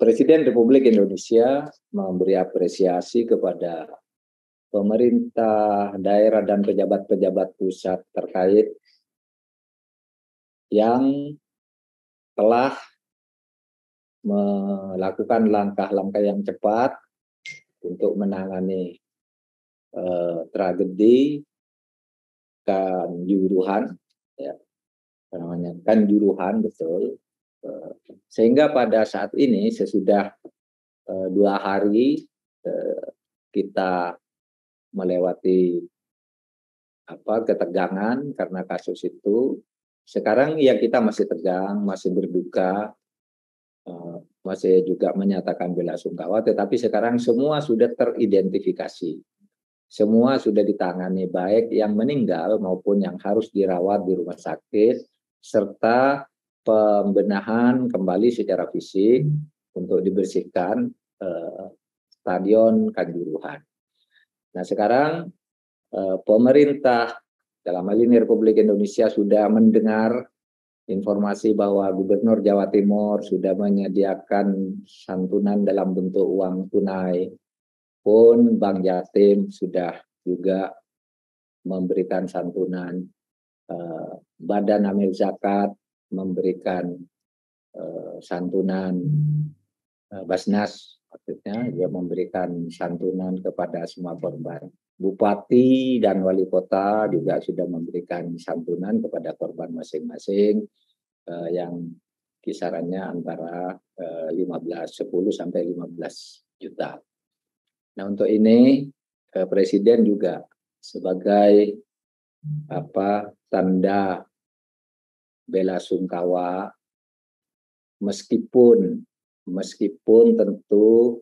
Presiden Republik Indonesia memberi apresiasi kepada pemerintah daerah dan pejabat-pejabat pusat terkait yang telah melakukan langkah-langkah yang cepat untuk menangani tragedi Kanjuruhan, ya, namanya Kanjuruhan, betul. Sehingga pada saat ini sesudah 2 hari kita melewati ketegangan karena kasus itu. Sekarang ya kita masih tegang, masih berduka, masih juga menyatakan belasungkawa, tetapi sekarang semua sudah teridentifikasi. Semua sudah ditangani, baik yang meninggal maupun yang harus dirawat di rumah sakit, serta pembenahan kembali secara fisik untuk dibersihkan Stadion Kanjuruhan. Nah sekarang pemerintah dalam hal ini Republik Indonesia sudah mendengar informasi bahwa Gubernur Jawa Timur sudah menyediakan santunan dalam bentuk uang tunai, pun Bank Jatim sudah juga memberikan santunan, Badan Amil Zakat memberikan santunan, Basnas maksudnya dia memberikan santunan kepada semua korban. Bupati dan wali kota juga sudah memberikan santunan kepada korban masing-masing yang kisarannya antara 10 sampai 15 juta. Nah untuk ini Presiden juga sebagai tanda bela sungkawa, meskipun tentu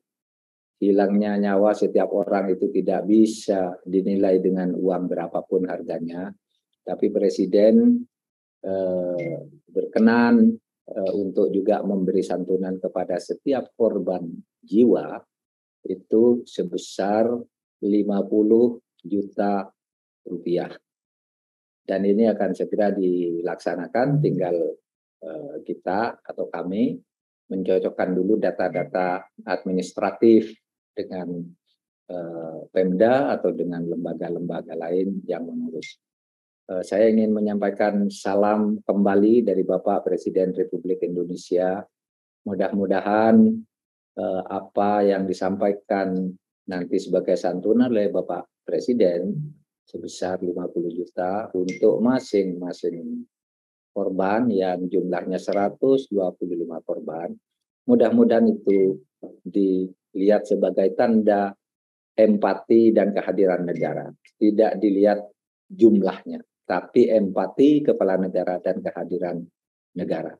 hilangnya nyawa setiap orang itu tidak bisa dinilai dengan uang berapapun harganya, tapi Presiden berkenan untuk juga memberi santunan kepada setiap korban jiwa itu sebesar 50 juta rupiah. Dan ini akan segera dilaksanakan, tinggal kita atau kami mencocokkan dulu data-data administratif dengan Pemda atau dengan lembaga-lembaga lain yang mengurus. Saya ingin menyampaikan salam kembali dari Bapak Presiden Republik Indonesia. Mudah-mudahan apa yang disampaikan nanti sebagai santunan oleh Bapak Presiden sebesar 50 juta untuk masing-masing korban yang jumlahnya 125 korban. Mudah-mudahan itu dilihat sebagai tanda empati dan kehadiran negara. Tidak dilihat jumlahnya, tapi empati kepala negara dan kehadiran negara.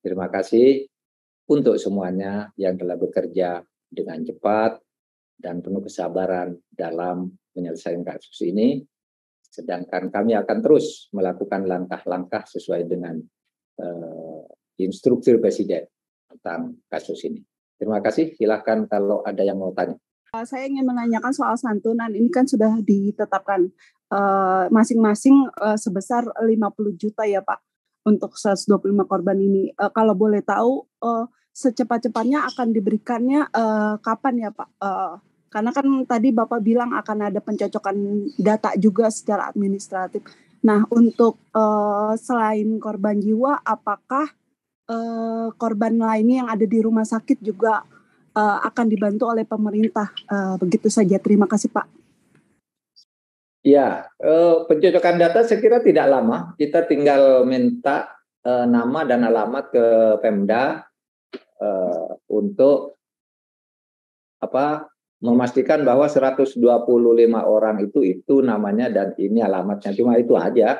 Terima kasih untuk semuanya yang telah bekerja dengan cepat dan penuh kesabaran dalam menyelesaikan kasus ini. Sedangkan kami akan terus melakukan langkah-langkah sesuai dengan instruksi Presiden tentang kasus ini. Terima kasih, silakan kalau ada yang mau tanya. Saya ingin menanyakan soal santunan, ini kan sudah ditetapkan masing-masing sebesar 50 juta ya Pak, untuk 125 korban ini. Kalau boleh tahu, secepat-cepatnya akan diberikannya kapan ya Pak? Karena kan tadi Bapak bilang akan ada pencocokan data juga secara administratif. Nah, untuk selain korban jiwa, apakah korban lainnya yang ada di rumah sakit juga akan dibantu oleh pemerintah? Begitu saja. Terima kasih, Pak. Ya, pencocokan data saya kira tidak lama. Kita tinggal minta nama dan alamat ke Pemda untuk memastikan bahwa 125 orang itu namanya dan ini alamatnya, cuma itu aja.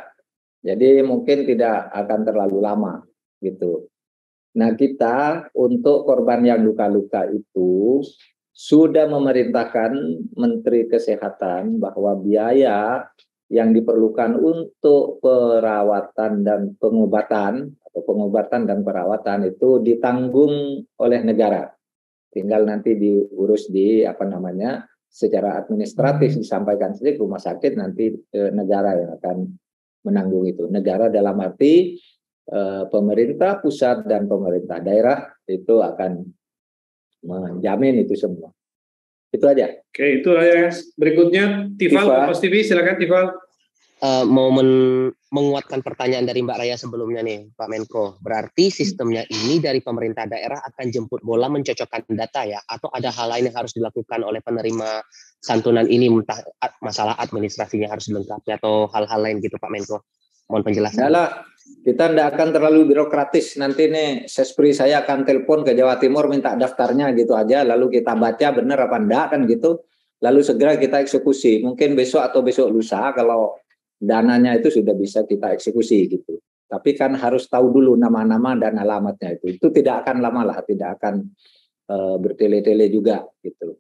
Jadi mungkin tidak akan terlalu lama gitu. Nah kita untuk korban yang luka-luka itu sudah memerintahkan Menteri Kesehatan bahwa biaya yang diperlukan untuk perawatan dan pengobatan atau pengobatan dan perawatan itu ditanggung oleh negara. Tinggal nanti diurus secara administratif disampaikan saja ke rumah sakit, nanti negara yang akan menanggung itu. Negara dalam arti pemerintah pusat dan pemerintah daerah itu akan menjamin itu semua. Itu aja. Oke, itu ya. Berikutnya Tifal, Kompas TV, silakan Tifal. Mau menguatkan pertanyaan dari Mbak Raya sebelumnya nih, Pak Menko. Berarti sistemnya ini dari pemerintah daerah akan jemput bola mencocokkan data ya? Atau ada hal lain yang harus dilakukan oleh penerima santunan ini, entah masalah administrasinya harus dilengkapi atau hal-hal lain gitu Pak Menko? Mohon penjelasan. Adalah, kita tidak akan terlalu birokratis. Nanti nih Sespri saya akan telepon ke Jawa Timur minta daftarnya gitu aja, lalu kita baca benar apa enggak kan gitu. Lalu segera kita eksekusi. Mungkin besok atau besok lusa kalau dananya itu sudah bisa kita eksekusi gitu. Tapi kan harus tahu dulu nama-nama dan alamatnya itu. Itu tidak akan lama lah, tidak akan bertele-tele juga gitu.